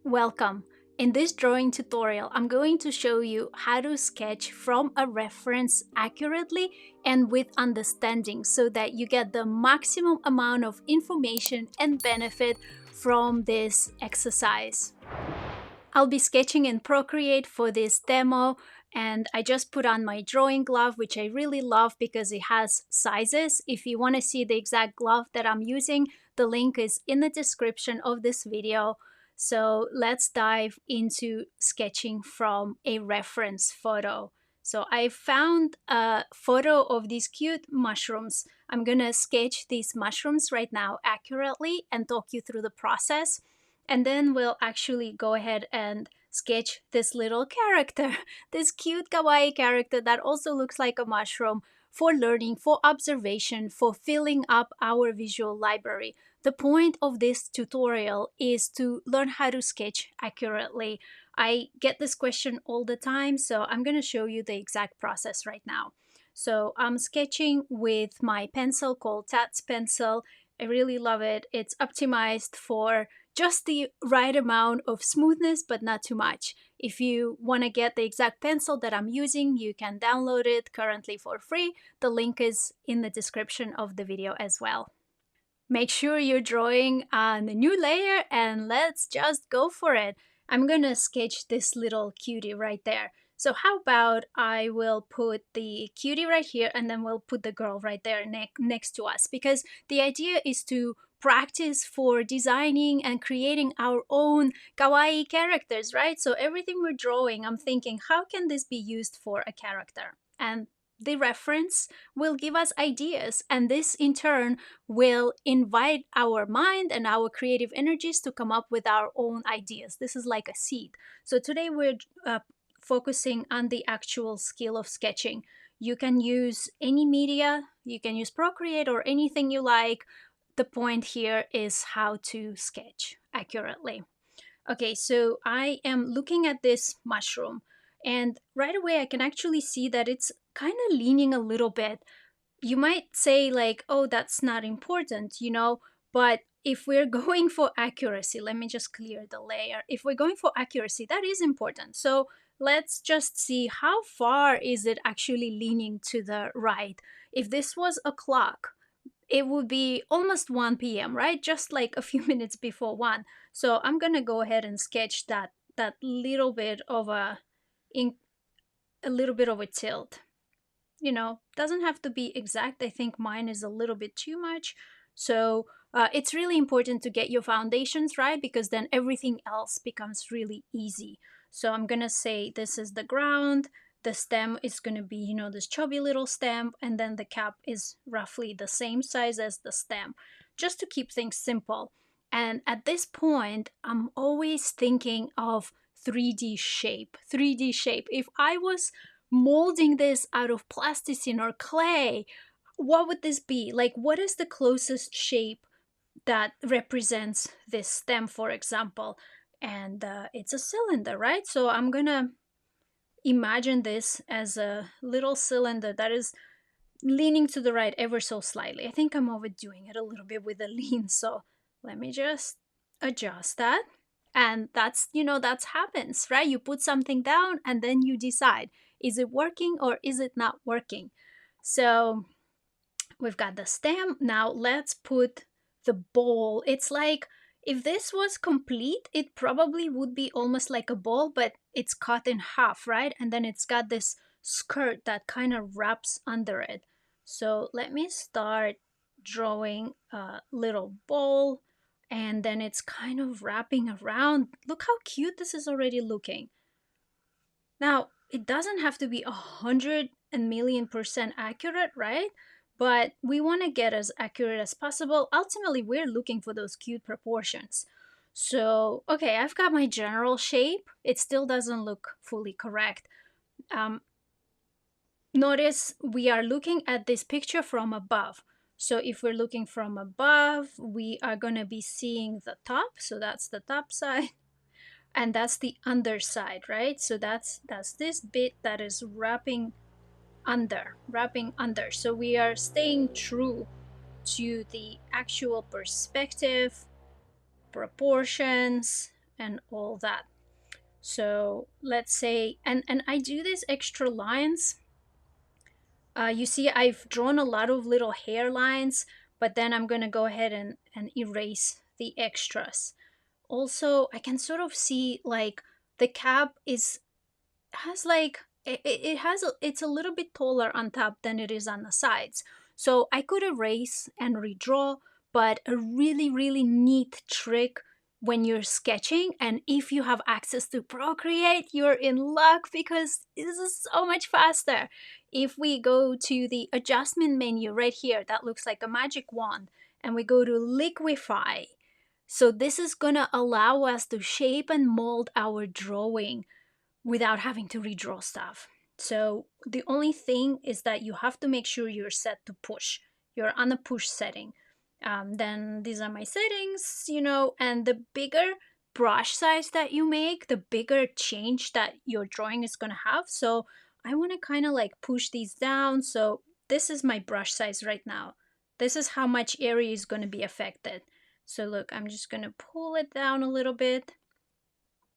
Welcome. In this drawing tutorial, I'm going to show you how to sketch from a reference accurately and with understanding so that you get the maximum amount of information and benefit from this exercise. I'll be sketching in Procreate for this demo, and I just put on my drawing glove, which I really love because it has sizes. If you want to see the exact glove that I'm using, the link is in the description of this video. So let's dive into sketching from a reference photo. So I found a photo of these cute mushrooms. I'm gonna sketch these mushrooms right now accurately and talk you through the process. And then we'll actually go ahead and sketch this little character, this cute kawaii character that also looks like a mushroom, for learning, for observation, for filling up our visual library. The point of this tutorial is to learn how to sketch accurately. I get this question all the time, so I'm going to show you the exact process right now. So I'm sketching with my pencil called Tat's pencil. I really love it. It's optimized for just the right amount of smoothness, but not too much. If you want to get the exact pencil that I'm using, you can download it currently for free. The link is in the description of the video as well. Make sure you're drawing on the new layer and let's just go for it. I'm gonna sketch this little cutie right there. So how about I will put the cutie right here and then we'll put the girl right there next to us, because the idea is to practice for designing and creating our own kawaii characters, right? So everything we're drawing, I'm thinking, how can this be used for a character? And the reference will give us ideas, and this in turn will invite our mind and our creative energies to come up with our own ideas. This is like a seed. So today we're focusing on the actual skill of sketching. You can use any media, you can use Procreate or anything you like. The point here is how to sketch accurately. Okay, so I am looking at this mushroom, and right away I can actually see that it's kind of leaning a little bit. You might say like, oh, that's not important, but if we're going for accuracy, let me just clear the layer. If we're going for accuracy, that is important. So let's just see how far is it actually leaning to the right. If this was a clock, it would be almost 1 p.m., right? Just like a few minutes before 1. So I'm gonna go ahead and sketch that little bit of a little bit of a tilt. Doesn't have to be exact. I think mine is a little bit too much. So it's really important to get your foundations right, because then everything else becomes really easy. So I'm gonna say this is the ground. The stem is going to be, this chubby little stem, and then the cap is roughly the same size as the stem, just to keep things simple. And at this point, I'm always thinking of 3D shape. 3D shape. If I was molding this out of plasticine or clay, what would this be? Like, what is the closest shape that represents this stem, for example? And it's a cylinder, right? So I'm gonna imagine this as a little cylinder that is leaning to the right ever so slightly. I think I'm overdoing it a little bit with the lean, so let me just adjust that. And that's happens, right? You put something down and then you decide, is it working or is it not working? So we've got the stem. Now let's put the ball. It's like, if this was complete, it probably would be almost like a ball, but it's cut in half, right? And then it's got this skirt that kind of wraps under it. So let me start drawing a little ball, and then it's kind of wrapping around. Look how cute this is already looking. Now, it doesn't have to be 100,000,000% accurate, right? But we want to get as accurate as possible. Ultimately, we're looking for those cute proportions. So, okay, I've got my general shape. It still doesn't look fully correct. Notice we are looking at this picture from above. So if we're looking from above, we are going to be seeing the top. So that's the top side. And that's the underside, right? So that's this bit that is wrapping under. So we are staying true to the actual perspective, proportions, and all that. So let's say, and I do these extra lines. You see, I've drawn a lot of little hairlines, but then I'm gonna go ahead and erase the extras. Also, I can sort of see like the cap is has like it's a little bit taller on top than it is on the sides. So I could erase and redraw, but a really neat trick when you're sketching, and if you have access to Procreate, you're in luck because this is so much faster. If we go to the adjustment menu right here, that looks like a magic wand, and we go to Liquify. So this is gonna allow us to shape and mold our drawing without having to redraw stuff. So the only thing is that you have to make sure you're set to push. You're on a push setting. Then these are my settings, and the bigger brush size that you make, the bigger change that your drawing is going to have. So I want to kind of like push these down. So this is my brush size right now. This is how much area is going to be affected. So look, I'm just going to pull it down a little bit,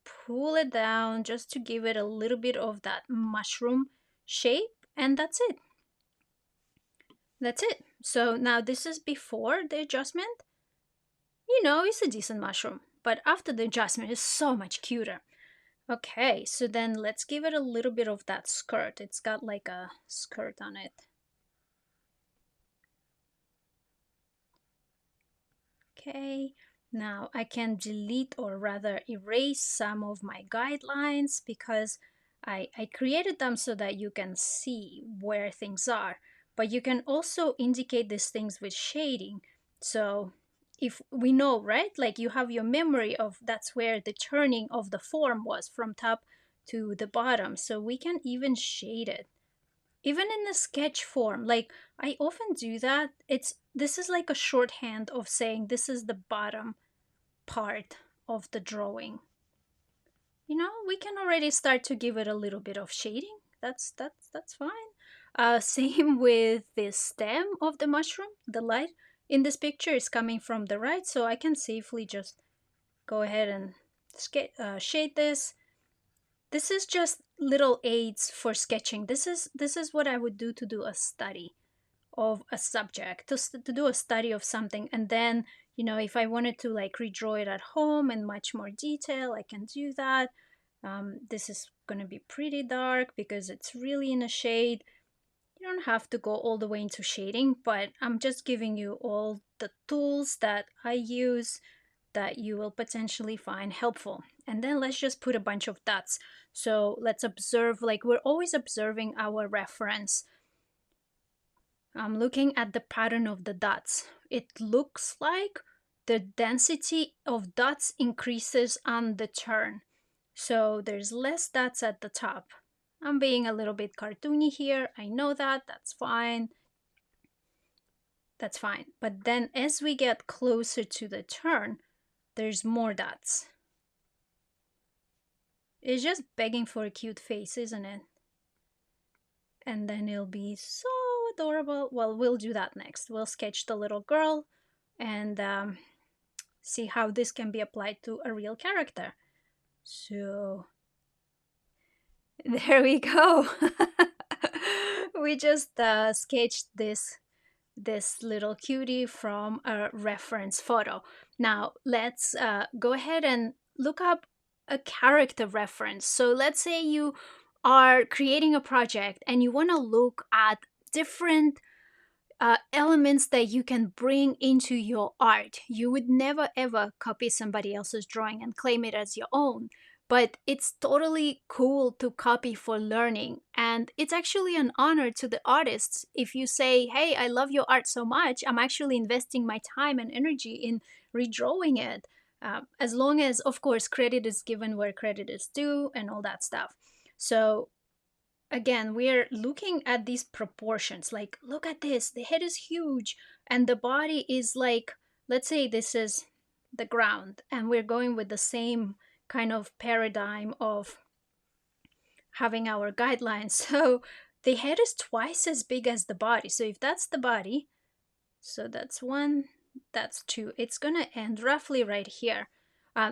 pull it down just to give it a little bit of that mushroom shape, and that's it. That's it. So now this is before the adjustment. It's a decent mushroom, but after the adjustment it's so much cuter. Okay, so then let's give it a little bit of that skirt. It's got like a skirt on it. Okay, now I can delete, or rather erase, some of my guidelines because I created them so that you can see where things are. But you can also indicate these things with shading. So if we know, right? Like you have your memory of that's where the turning of the form was from top to the bottom. So we can even shade it. Even in the sketch form, like I often do that. This is like a shorthand of saying this is the bottom part of the drawing. We can already start to give it a little bit of shading. That's fine. Same with the stem of the mushroom. The light in this picture is coming from the right, so I can safely just go ahead and shade this. This is just little aids for sketching. This is what I would do to do a study of a subject, to do a study of something, and then if I wanted to like redraw it at home in much more detail, I can do that. This is going to be pretty dark because it's really in a shade. You don't have to go all the way into shading, but I'm just giving you all the tools that I use that you will potentially find helpful. And then let's just put a bunch of dots. So let's observe, like we're always observing our reference. I'm looking at the pattern of the dots. It looks like the density of dots increases on the turn. So there's less dots at the top. I'm being a little bit cartoony here. I know that. That's fine. That's fine. But then as we get closer to the turn, there's more dots. It's just begging for a cute face, isn't it? And then it'll be so adorable. Well, we'll do that next. We'll sketch the little girl and see how this can be applied to a real character. So there we go. We just sketched this little cutie from a reference photo. Now let's go ahead and look up a character reference. So let's say you are creating a project and you want to look at different elements that you can bring into your art. You would never ever copy somebody else's drawing and claim it as your own, but it's totally cool to copy for learning. And it's actually an honor to the artists if you say, hey, I love your art so much, I'm actually investing my time and energy in redrawing it. As long as, of course, credit is given where credit is due and all that stuff. So again, we're looking at these proportions. Like, look at this, the head is huge and the body is like, let's say this is the ground, and we're going with the same kind of paradigm of having our guidelines. So the head is twice as big as the body. So if that's the body, so that's one, that's two, it's gonna end roughly right here.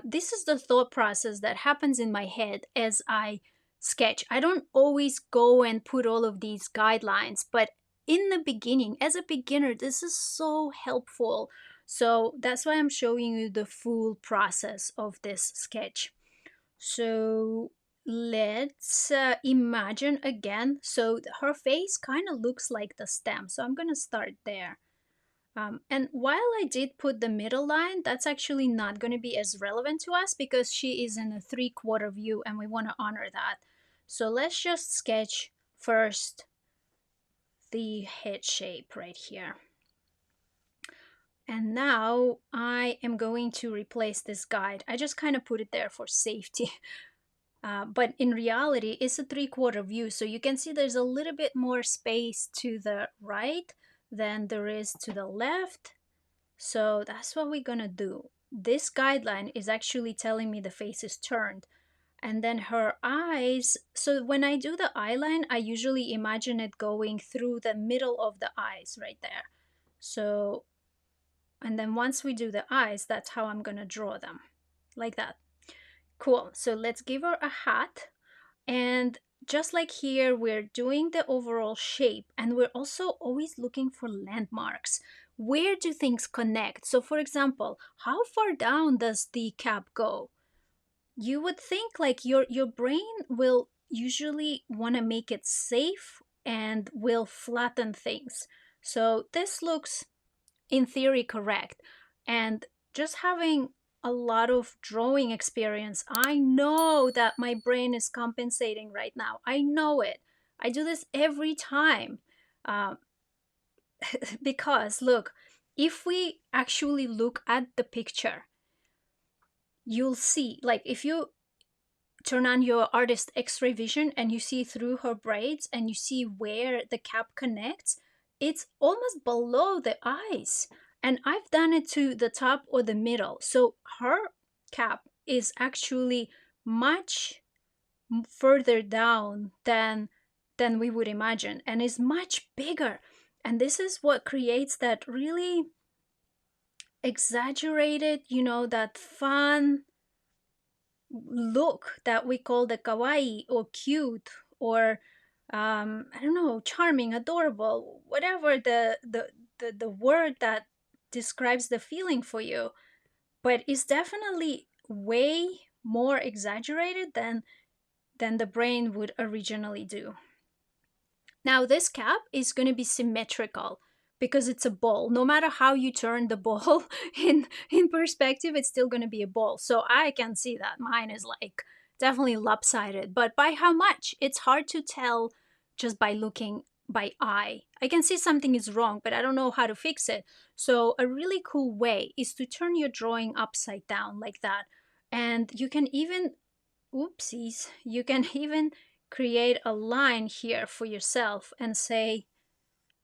This is the thought process that happens in my head as I sketch. I don't always go and put all of these guidelines, but in the beginning, as a beginner, this is so helpful. So that's why I'm showing you the full process of this sketch. So let's imagine again. So her face kind of looks like the stem. So I'm going to start there. And while I did put the middle line, that's actually not going to be as relevant to us because she is in a 3/4 view and we want to honor that. So let's just sketch first the head shape right here. And now I am going to replace this guide. I just kind of put it there for safety. But in reality, it's a 3/4 view. So you can see there's a little bit more space to the right than there is to the left. So that's what we're gonna do. This guideline is actually telling me the face is turned. And then her eyes, so when I do the eyeline, I usually imagine it going through the middle of the eyes right there. So, and then once we do the eyes, that's how I'm gonna draw them, like that. Cool, so let's give her a hat. And just like here, we're doing the overall shape and we're also always looking for landmarks. Where do things connect? So for example, how far down does the cap go? You would think like your brain will usually want to make it safe and will flatten things. So this looks in theory correct. And just having a lot of drawing experience, I know that my brain is compensating right now. I know it. I do this every time. Uh, because look, if we actually look at the picture, you'll see, like if you turn on your artist x-ray vision and you see through her braids and you see where the cap connects, it's almost below the eyes. And I've done it to the top or the middle. So her cap is actually much further down than we would imagine and is much bigger. And this is what creates that really exaggerated, that fun look that we call the kawaii or cute or I don't know, charming, adorable, whatever the word that describes the feeling for you. But it's definitely way more exaggerated than the brain would originally do. Now this cap is going to be symmetrical because it's a ball. No matter how you turn the ball in perspective, it's still going to be a ball. So I can see that mine is like definitely lopsided, but by how much? It's hard to tell just by looking by eye. I can see something is wrong, but I don't know how to fix it. So a really cool way is to turn your drawing upside down like that. And you can even, oopsies, you can even create a line here for yourself and say,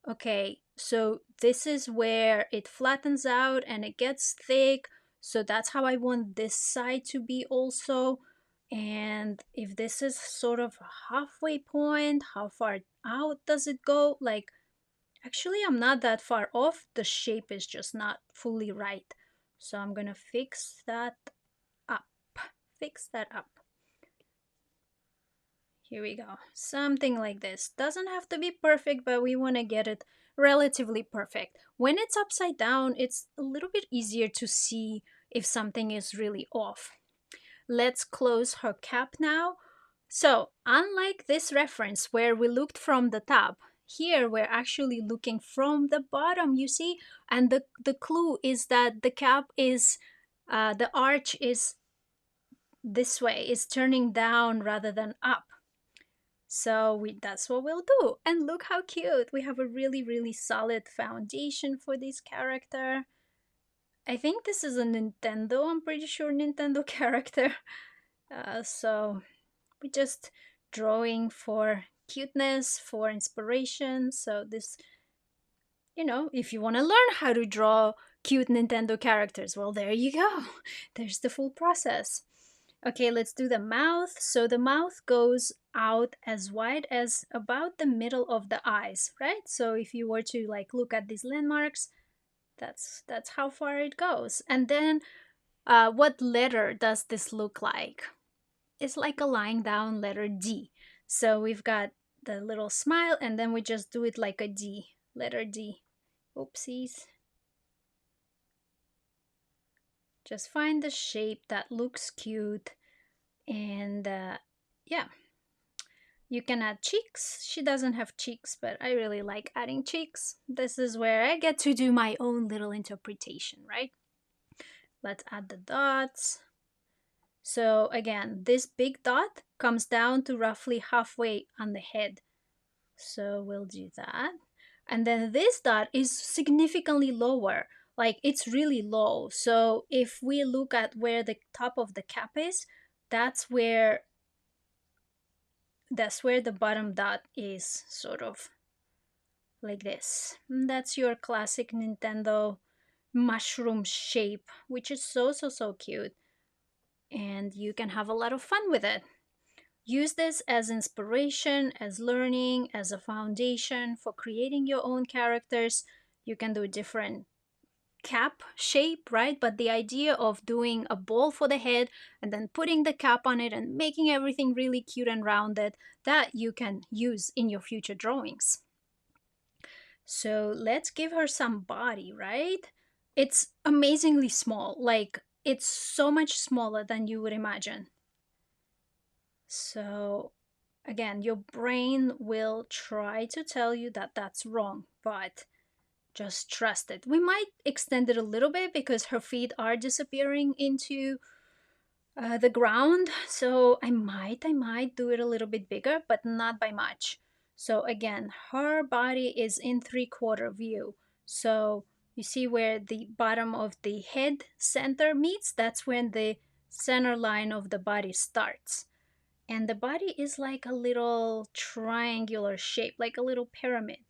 okay, so this is where it flattens out and it gets thick. So that's how I want this side to be also. And if this is sort of a halfway point, how far out does it go? Like, actually, I'm not that far off. The shape is just not fully right. So I'm gonna fix that up. Fix that up. Here we go. Something like this. Doesn't have to be perfect, but we want to get it relatively perfect. When it's upside down, it's a little bit easier to see if something is really off. Let's close her cap now. So, unlike this reference where we looked from the top, here we're actually looking from the bottom, you see? And the clue is that the cap is, the arch is this way, is turning down rather than up. So that's what we'll do. And look how cute. We have a really, really solid foundation for this character. I think this is a Nintendo, I'm pretty sure Nintendo character. So we're just drawing for cuteness, for inspiration. So this, if you want to learn how to draw cute Nintendo characters, well, there you go. There's the full process. Okay, let's do the mouth. So the mouth goes out as wide as about the middle of the eyes, right? So if you were to like look at these landmarks, that's how far it goes. And then What letter does this look like? It's like a lying down letter D. So we've got the little smile, and then we just do it like a D, letter D. Oopsies. Just find the shape that looks cute, and yeah. You can add cheeks. She doesn't have cheeks, but I really like adding cheeks. This is where I get to do my own little interpretation, right? Let's add the dots. So again, this big dot comes down to roughly halfway on the head. So we'll do that. And then this dot is significantly lower, like it's really low. So if we look at where the top of the cap is, that's where the bottom dot is, sort of like this. And that's your classic Nintendo mushroom shape, which is so cute. And you can have a lot of fun with it. Use this as inspiration, as learning, as a foundation for creating your own characters. You can do different cap shape, right? But the idea of doing a ball for the head and then putting the cap on it and making everything really cute and rounded, that you can use in your future drawings. So let's give her some body, right? It's amazingly small, like it's so much smaller than you would imagine. So again, your brain will try to tell you that that's wrong, but just trust it. We might extend it a little bit because her feet are disappearing into the ground. So I might do it a little bit bigger, but not by much. So again, her body is in 3/4 view. So you see where the bottom of the head center meets? That's when the center line of the body starts. And the body is like a little triangular shape, like a little pyramid,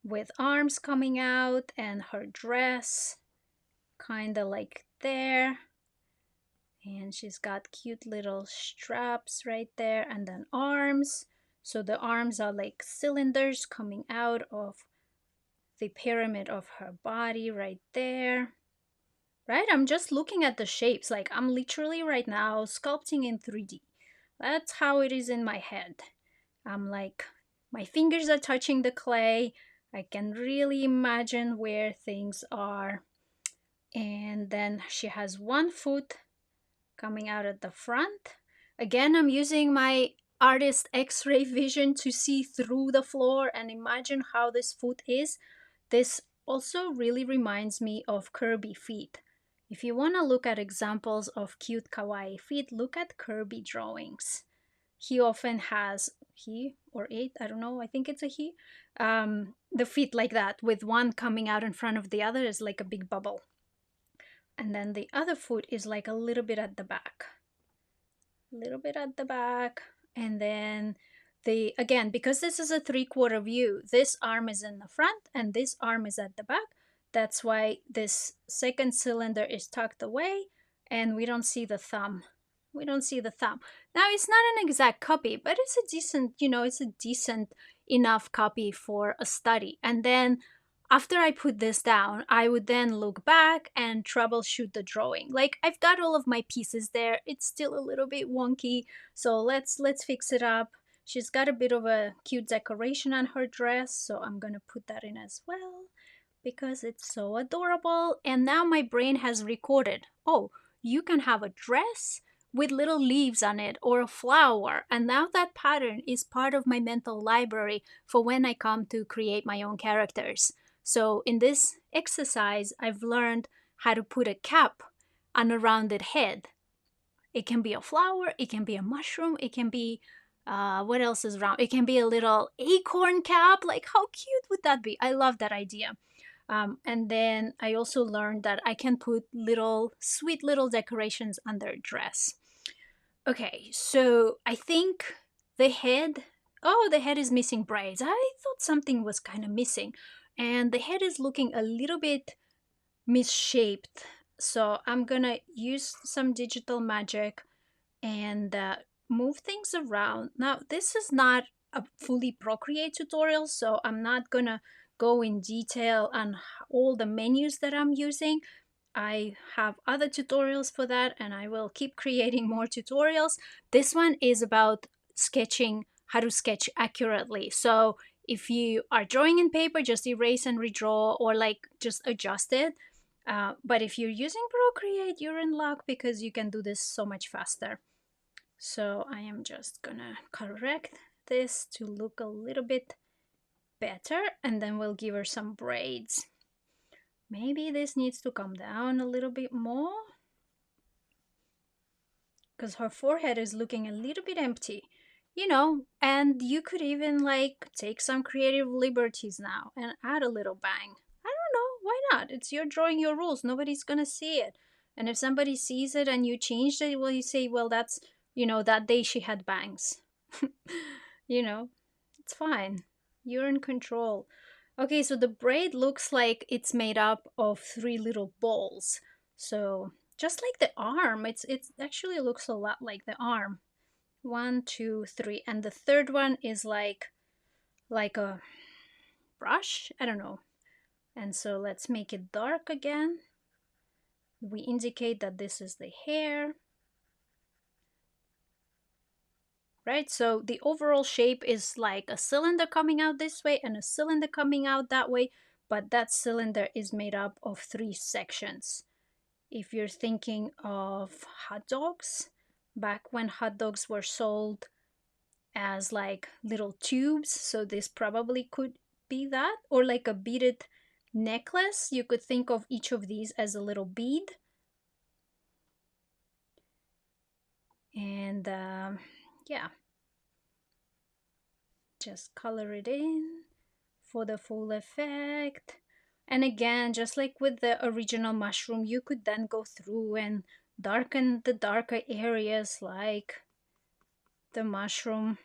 with arms coming out and her dress kind of like there. And she's got cute little straps right there, and then arms. So the arms are like cylinders coming out of the pyramid of her body right there. Right? I'm just looking at the shapes. Like I'm literally right now sculpting in 3D. That's how it is in my head. I'm like, my fingers are touching the clay. I can really imagine where things are. And then she has one foot coming out at the front. Again, I'm using my artist X-ray vision to see through the floor and imagine how this foot is. This also really reminds me of Kirby feet. If you want to look at examples of cute kawaii feet, look at Kirby drawings. He often has, he or it, I don't know, I think it's a he, the feet like that, with one coming out in front of the other is like a big bubble. And then the other foot is like a little bit at the back. A little bit at the back. And then again, because this is a 3/4 view, this arm is in the front and this arm is at the back. That's why this second cylinder is tucked away and we don't see the thumb. We don't see the thumb. Now, it's not an exact copy, but it's a decent, it's a decent enough copy for a study. And then after I put this down, I would then look back and troubleshoot the drawing. Like I've got all of my pieces there. It's still a little bit wonky, so let's fix it up. She's got a bit of a cute decoration on her dress, so I'm gonna put that in as well because it's so adorable. And now my brain has recorded, oh, you can have a dress with little leaves on it or a flower. And now that pattern is part of my mental library for when I come to create my own characters. So in this exercise, I've learned how to put a cap on a rounded head. It can be a flower, it can be a mushroom, it can be, what else is round? It can be a little acorn cap. Like how cute would that be? I love that idea. And then I also learned that I can put sweet little decorations on their dress. Okay, so I think the head, oh, the head is missing braids. I thought something was kind of missing. And the head is looking a little bit misshaped. So I'm gonna use some digital magic and move things around. Now, this is not a fully Procreate tutorial, so I'm not gonna go in detail on all the menus that I'm using. I have other tutorials for that, and I will keep creating more tutorials. This one is about sketching, how to sketch accurately. So if you are drawing in paper, just erase and redraw, or like just adjust it. But if you're using Procreate, you're in luck because you can do this so much faster. So I am just gonna correct this to look a little bit better, and then we'll give her some braids. Maybe this needs to come down a little bit more because her forehead is looking a little bit empty, you know. And you could even like take some creative liberties now and add a little bang. I don't know, why not? It's your drawing, your rules. Nobody's gonna see it. And if somebody sees it and you changed it, well, you say, well, that's, you know, that day she had bangs. You know, it's fine. You're in control. Okay, so the braid looks like it's made up of 3 little balls. So just like the arm, it actually looks a lot like the arm. 1, 2, 3, and the third one is like a brush. I don't know. And so let's make it dark again. We indicate that this is the hair. Right, so the overall shape is like a cylinder coming out this way and a cylinder coming out that way, but that cylinder is made up of 3 sections. If you're thinking of hot dogs, back when hot dogs were sold as like little tubes, so this probably could be that, or like a beaded necklace. You could think of each of these as a little bead. And yeah, just color it in for the full effect. And again, just like with the original mushroom, you could then go through and darken the darker areas like the mushroom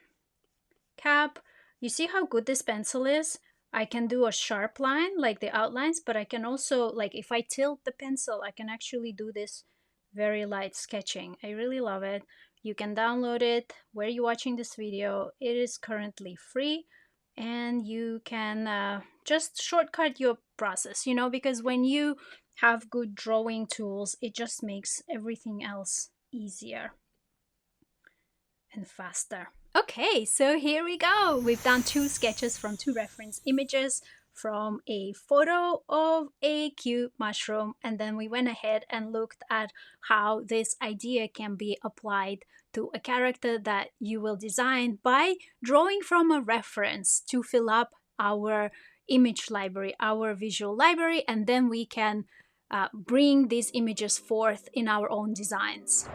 cap. You see how good this pencil is? I can do a sharp line like the outlines, but I can also, like if I tilt the pencil, I can actually do this very light sketching. I really love it. You can download it where you're watching this video. It is currently free, and you can just shortcut your process, you know, because when you have good drawing tools, it just makes everything else easier and faster. Okay, so here we go. We've done 2 sketches from 2 reference images from a photo of a cute mushroom, and then we went ahead and looked at how this idea can be applied to a character that you will design by drawing from a reference to fill up our image library, our visual library, and then we can bring these images forth in our own designs.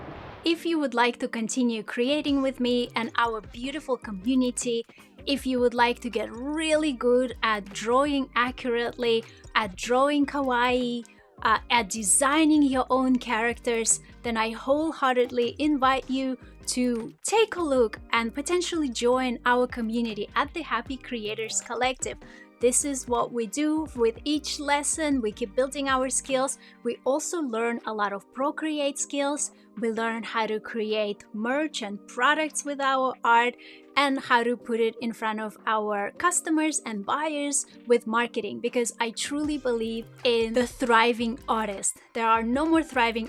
If you would like to continue creating with me and our beautiful community, if you would like to get really good at drawing accurately, at drawing kawaii, at designing your own characters, then I wholeheartedly invite you to take a look and potentially join our community at the Happy Creators Collective. This is what we do with each lesson. We keep building our skills. We also learn a lot of Procreate skills. We learn how to create merch and products with our art, and how to put it in front of our customers and buyers with marketing, because I truly believe in the thriving artist. There are no more thriving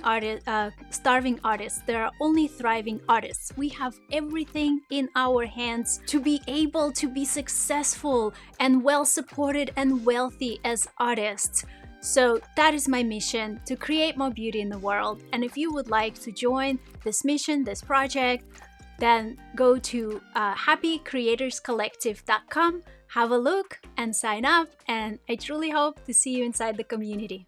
starving artists. There are only thriving artists. We have everything in our hands to be able to be successful and well supported and wealthy as artists. So that is my mission, to create more beauty in the world. And if you would like to join this mission, this project, then go to happycreatorscollective.com, have a look and sign up, and I truly hope to see you inside the community.